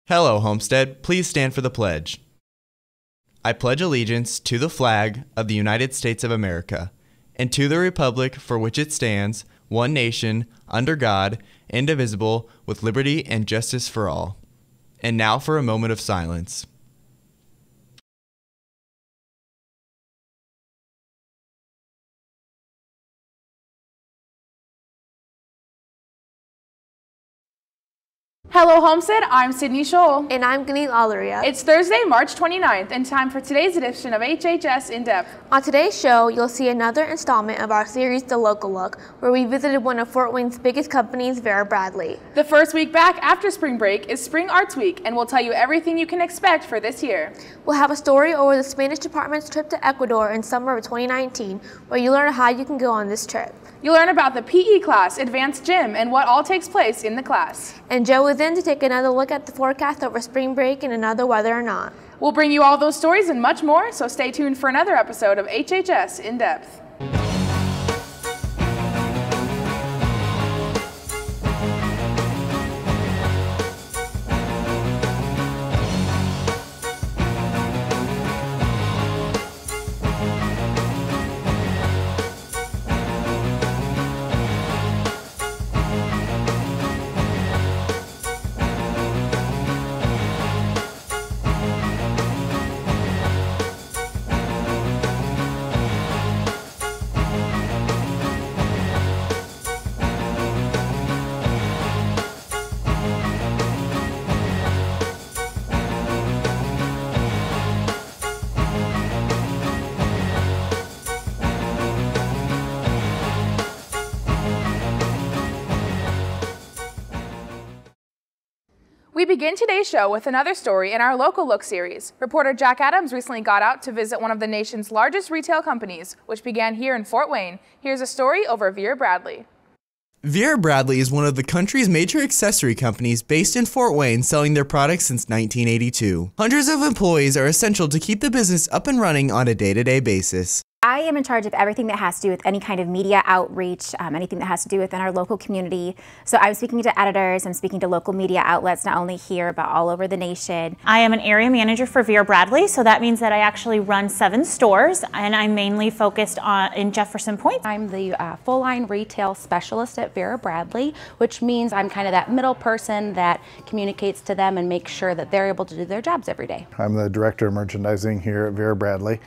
Hello, Homestead. Please stand for the pledge. I pledge allegiance to the flag of the United States of America and to the republic for which it stands, one nation, under God, indivisible, with liberty and justice for all. And now for a moment of silence. Hello Homestead, I'm Sydney Scholl. And I'm Ganeet Alaria. It's Thursday, March 29th, and time for today's edition of HHS In Depth. On today's show, you'll see another installment of our series, The Local Look, where we visited one of Fort Wayne's biggest companies, Vera Bradley. The first week back after spring break is Spring Arts Week, and we'll tell you everything you can expect for this year. We'll have a story over the Spanish department's trip to Ecuador in summer of 2019, where you learn how you can go on this trip. You'll learn about the PE class, advanced gym, and what all takes place in the class. And Joe is in to take another look at the forecast over spring break and another whether or not. We'll bring you all those stories and much more, so stay tuned for another episode of HHS In Depth. We begin today's show with another story in our Local Look series. Reporter Jack Adams recently got out to visit one of the nation's largest retail companies, which began here in Fort Wayne. Here's a story over Vera Bradley. Vera Bradley is one of the country's major accessory companies based in Fort Wayne, selling their products since 1982. Hundreds of employees are essential to keep the business up and running on a day-to-day basis. I am in charge of everything that has to do with any kind of media outreach, anything that has to do within our local community. So I'm speaking to editors, I'm speaking to local media outlets, not only here, but all over the nation. I am an area manager for Vera Bradley, so that means that I actually run 7 stores, and I'm mainly focused in Jefferson Point. I'm the full-line retail specialist at Vera Bradley, which means I'm kind of that middle person that communicates to them and makes sure that they're able to do their jobs every day. I'm the director of merchandising here at Vera Bradley.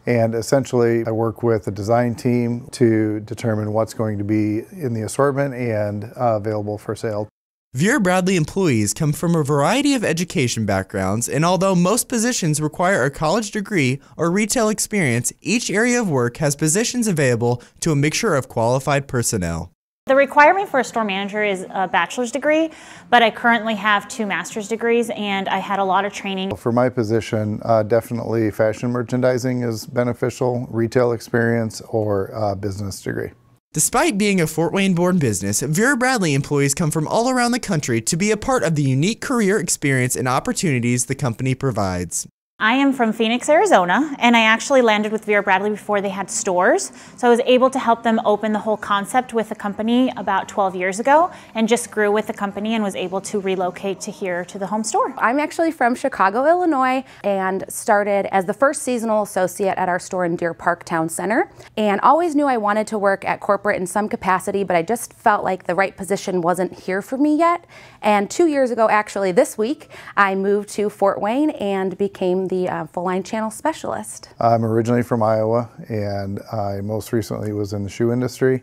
And essentially, I work with the design team to determine what's going to be in the assortment and available for sale. Vera Bradley employees come from a variety of education backgrounds, and although most positions require a college degree or retail experience, each area of work has positions available to a mixture of qualified personnel. The requirement for a store manager is a bachelor's degree, but I currently have 2 master's degrees, and I had a lot of training. For my position, definitely fashion merchandising is beneficial, retail experience, or business degree. Despite being a Fort Wayne-born business, Vera Bradley employees come from all around the country to be a part of the unique career experience and opportunities the company provides. I am from Phoenix, Arizona, and I actually landed with Vera Bradley before they had stores. So I was able to help them open the whole concept with the company about 12 years ago, and just grew with the company and was able to relocate to here to the home store. I'm actually from Chicago, Illinois, and started as the first seasonal associate at our store in Deer Park Town Center, and always knew I wanted to work at corporate in some capacity, but I just felt like the right position wasn't here for me yet. And 2 years ago, actually this week, I moved to Fort Wayne and became the full-line channel specialist. I'm originally from Iowa, and I most recently was in the shoe industry,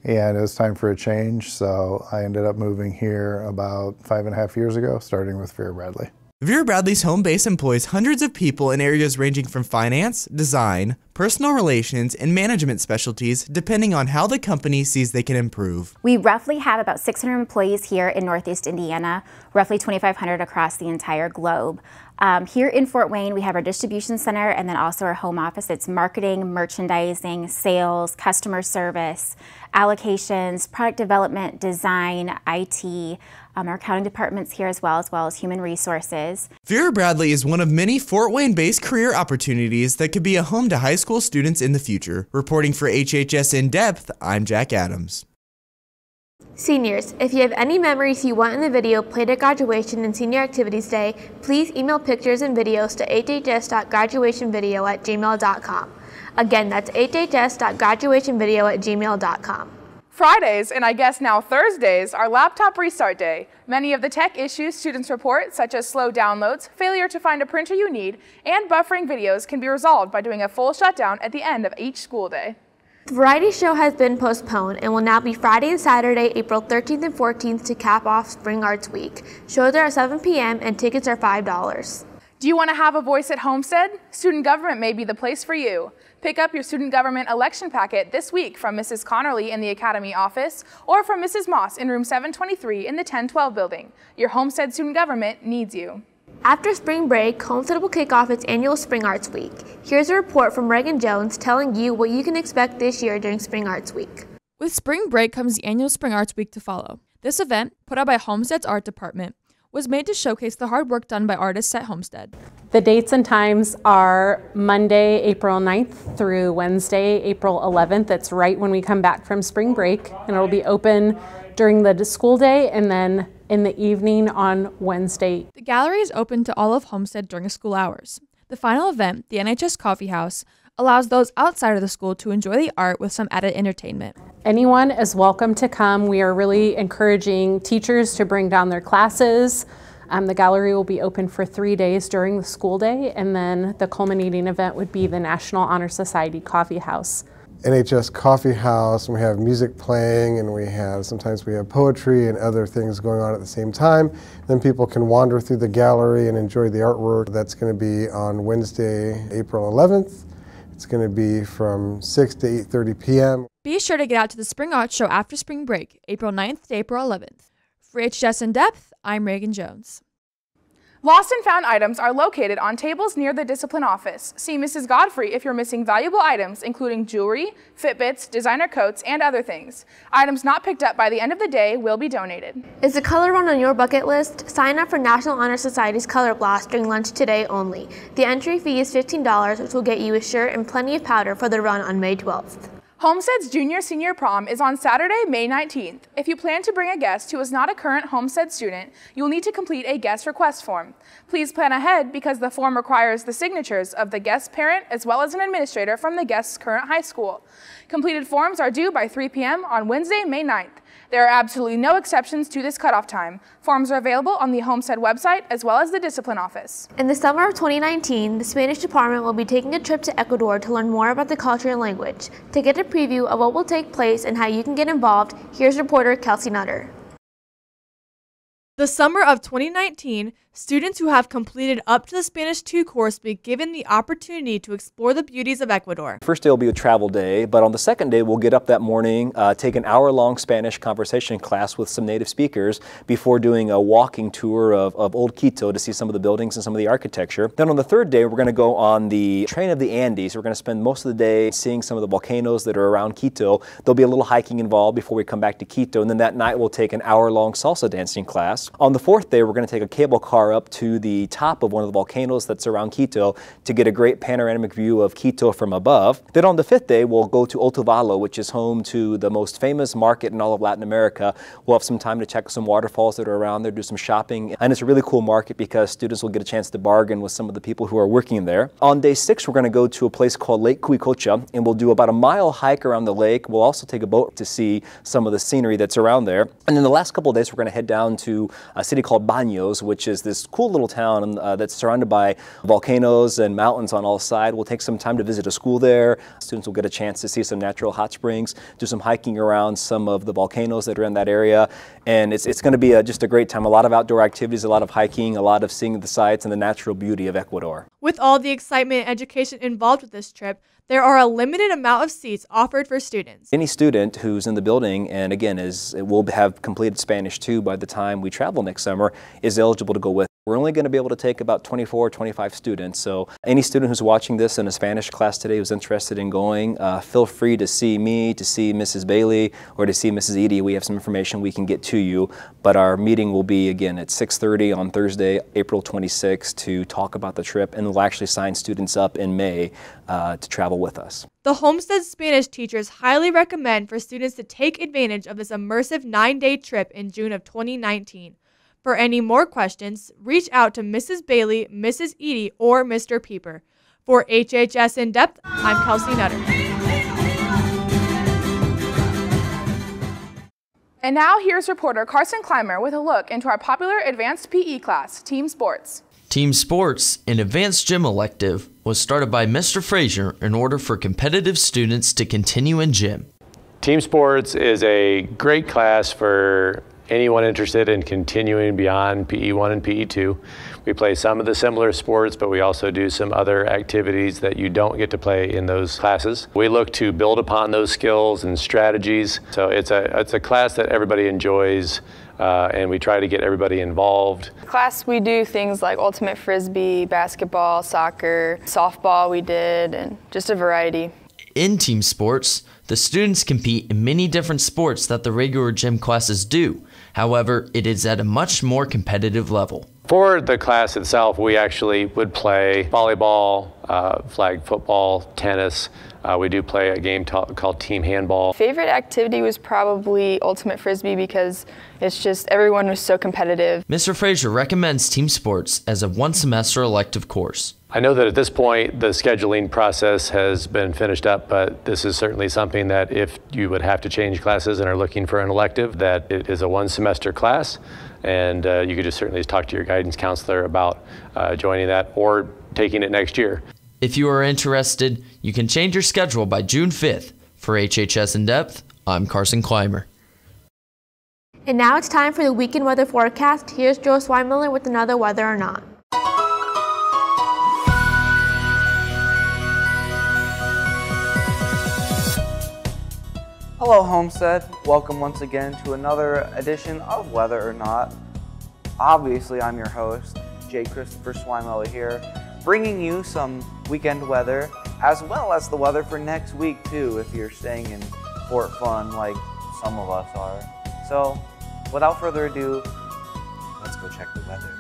and it was time for a change, so I ended up moving here about 5.5 years ago, starting with Vera Bradley. Vera Bradley's home base employs hundreds of people in areas ranging from finance, design, personal relations, and management specialties, depending on how the company sees they can improve. We roughly have about 600 employees here in Northeast Indiana, roughly 2,500 across the entire globe. Here in Fort Wayne, we have our distribution center and then also our home office. It's marketing, merchandising, sales, customer service, allocations, product development, design, IT, our accounting department's here as well as human resources. Vera Bradley is one of many Fort Wayne-based career opportunities that could be a home to high school students in the future. Reporting for HHS In Depth, I'm Jack Adams. Seniors, if you have any memories you want in the video played at graduation and senior activities day, please email pictures and videos to hhs.graduationvideo@gmail.com. Again, that's hhs.graduationvideo@gmail.com. Fridays, and I guess now Thursdays, are Laptop Restart Day. Many of the tech issues students report, such as slow downloads, failure to find a printer you need, and buffering videos can be resolved by doing a full shutdown at the end of each school day. The variety show has been postponed and will now be Friday and Saturday, April 13th and 14th to cap off Spring Arts Week. Shows are at 7 p.m. and tickets are $5. Do you want to have a voice at Homestead? Student government may be the place for you. Pick up your student government election packet this week from Mrs. Connerly in the Academy office or from Mrs. Moss in room 723 in the 1012 building. Your Homestead student government needs you. After spring break, Homestead will kick off its annual Spring Arts Week. Here's a report from Reagan Jones telling you what you can expect this year during Spring Arts Week. With spring break comes the annual Spring Arts Week to follow. This event, put on by Homestead's art department, was made to showcase the hard work done by artists at Homestead. The dates and times are Monday, April 9th through Wednesday, April 11th. That's right when we come back from spring break, and it'll be open during the school day and then in the evening on Wednesday. The gallery is open to all of Homestead during school hours. The final event, the NHS Coffee House, allows those outside of the school to enjoy the art with some added entertainment. Anyone is welcome to come. We are really encouraging teachers to bring down their classes. The gallery will be open for 3 days during the school day, and then the culminating event would be the National Honor Society Coffee House. NHS Coffee House, and we have music playing, and sometimes we have poetry and other things going on at the same time. Then people can wander through the gallery and enjoy the artwork. That's going to be on Wednesday, April 11th. It's going to be from 6 to 8:30 p.m. Be sure to get out to the Spring Arts Show after spring break, April 9th to April 11th. For HHS In Depth, I'm Reagan Jones. Lost and found items are located on tables near the discipline office. See Mrs. Godfrey if you're missing valuable items, including jewelry, Fitbits, designer coats, and other things. Items not picked up by the end of the day will be donated. Is the color run on your bucket list? Sign up for National Honor Society's Color Blast during lunch today only. The entry fee is $15, which will get you a shirt and plenty of powder for the run on May 12th. Homestead's Junior-Senior Prom is on Saturday, May 19th. If you plan to bring a guest who is not a current Homestead student, you will need to complete a guest request form. Please plan ahead because the form requires the signatures of the guest's parent as well as an administrator from the guest's current high school. Completed forms are due by 3 p.m. on Wednesday, May 9th. There are absolutely no exceptions to this cutoff time. Forms are available on the Homestead website as well as the discipline office. In the summer of 2019, the Spanish department will be taking a trip to Ecuador to learn more about the culture and language. To get a preview of what will take place and how you can get involved, here's reporter Kelsey Nutter. The summer of 2019, students who have completed up to the Spanish 2 course will be given the opportunity to explore the beauties of Ecuador. First day will be a travel day, but on the second day we'll get up that morning, take an hour-long Spanish conversation class with some native speakers before doing a walking tour of Old Quito to see some of the buildings and some of the architecture. Then on the third day we're going to go on the train of the Andes. We're going to spend most of the day seeing some of the volcanoes that are around Quito. There'll be a little hiking involved before we come back to Quito, and then that night we'll take an hour-long salsa dancing class. On the fourth day we're going to take a cable car up to the top of one of the volcanoes that's around Quito to get a great panoramic view of Quito from above. Then on the fifth day, we'll go to Otavalo, which is home to the most famous market in all of Latin America. We'll have some time to check some waterfalls that are around there, do some shopping, and it's a really cool market because students will get a chance to bargain with some of the people who are working there. On day 6, we're going to go to a place called Lake Cuicocha, and we'll do about a mile hike around the lake. We'll also take a boat to see some of the scenery that's around there. And then the last couple of days, we're going to head down to a city called Baños, which is this cool little town that's surrounded by volcanoes and mountains on all sides. We'll take some time to visit a school there. Students will get a chance to see some natural hot springs, do some hiking around some of the volcanoes that are in that area. And it's going to be just a great time. A lot of outdoor activities, a lot of hiking, a lot of seeing the sights and the natural beauty of Ecuador. With all the excitement and education involved with this trip, there are a limited amount of seats offered for students. Any student who's in the building, and again, will have completed Spanish 2 by the time we travel next summer, is eligible to go with. We're only going to be able to take about 24, 25 students. So any student who's watching this in a Spanish class today who's interested in going, feel free to see me, to see Mrs. Bailey, or to see Mrs. Edie. We have some information we can get to you. But our meeting will be, again, at 6:30 on Thursday, April 26th, to talk about the trip, and we'll actually sign students up in May to travel with us. The Homestead Spanish teachers highly recommend for students to take advantage of this immersive 9-day trip in June of 2019. For any more questions, reach out to Mrs. Bailey, Mrs. Edie, or Mr. Pieper. For HHS In Depth, I'm Kelsey Nutter. And now here's reporter Carson Clymer with a look into our popular advanced PE class, Team Sports. Team Sports, an advanced gym elective, was started by Mr. Frazier in order for competitive students to continue in gym. Team Sports is a great class for anyone interested in continuing beyond PE1 and PE2. We play some of the similar sports, but we also do some other activities that you don't get to play in those classes. We look to build upon those skills and strategies. So it's a class that everybody enjoys, and we try to get everybody involved. In class, we do things like ultimate frisbee, basketball, soccer, softball we did, and just a variety. In Team Sports, the students compete in many different sports that the regular gym classes do. However, it is at a much more competitive level. For the class itself, we actually would play volleyball, flag football, tennis. We do play a game called team handball. Favorite activity was probably ultimate frisbee because it's just everyone was so competitive. Mr. Frazier recommends Team Sports as a one-semester elective course. I know that at this point the scheduling process has been finished up, but this is certainly something that if you would have to change classes and are looking for an elective, that it is a one-semester class, and you could just certainly talk to your guidance counselor about joining that or taking it next year. If you are interested, you can change your schedule by June 5th. For HHS In Depth, I'm Carson Clymer. And now it's time for the weekend weather forecast. Here's Joe Swimiller with another Whether or Not. Hello Homestead, welcome once again to another edition of Whether or Not. Obviously I'm your host, J. Christopher Swimella here, bringing you some weekend weather as well as the weather for next week too if you're staying in Fort Fun like some of us are. So without further ado, let's go check the weather.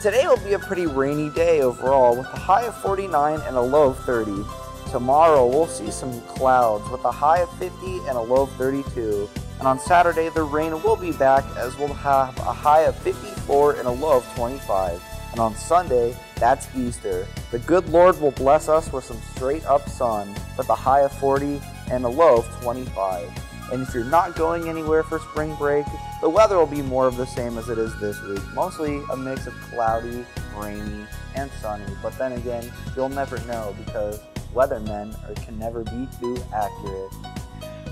Today will be a pretty rainy day overall with a high of 49 and a low of 30. Tomorrow we'll see some clouds with a high of 50 and a low of 32. And on Saturday the rain will be back as we'll have a high of 54 and a low of 25. And on Sunday, that's Easter. The good Lord will bless us with some straight up sun with a high of 40 and a low of 25. And if you're not going anywhere for spring break, the weather will be more of the same as it is this week. Mostly a mix of cloudy, rainy, and sunny. But then again, you'll never know because weathermen can never be too accurate.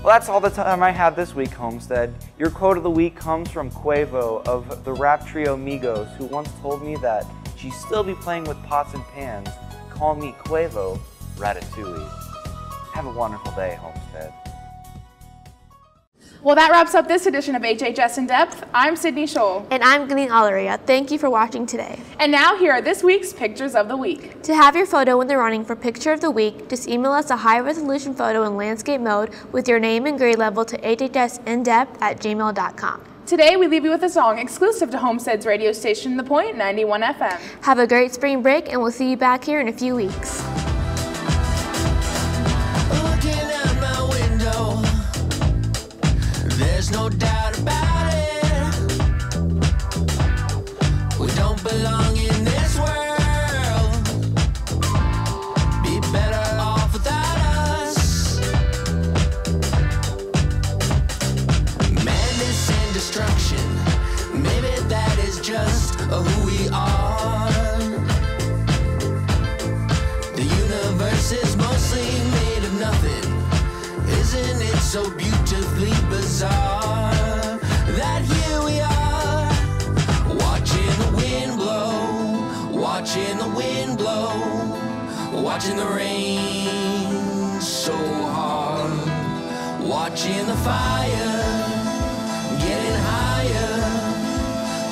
Well, that's all the time I have this week, Homestead. Your quote of the week comes from Quavo of the rap trio Migos, who once told me that she'd still be playing with pots and pans. Call me Quavo Ratatouille. Have a wonderful day, Homestead. Well, that wraps up this edition of HHS In Depth. I'm Sydney Scholl. And I'm Glenn Alleria. Thank you for watching today. And now here are this week's Pictures of the Week. To have your photo in the running for Picture of the Week, just email us a high-resolution photo in landscape mode with your name and grade level to hhsindepth@gmail.com. Today, we leave you with a song exclusive to Homestead's radio station, The Point 91 FM. Have a great spring break, and we'll see you back here in a few weeks. There's no doubt about it. We don't belong in this world. Be better off without us. Madness and destruction. Maybe that is just who we are. The universe is mostly made of nothing. Isn't it so beautifully bizarre that here we are, watching the wind blow, watching the wind blow, watching the rain so hard, watching the fire getting higher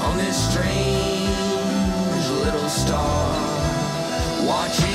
on this strange star, watching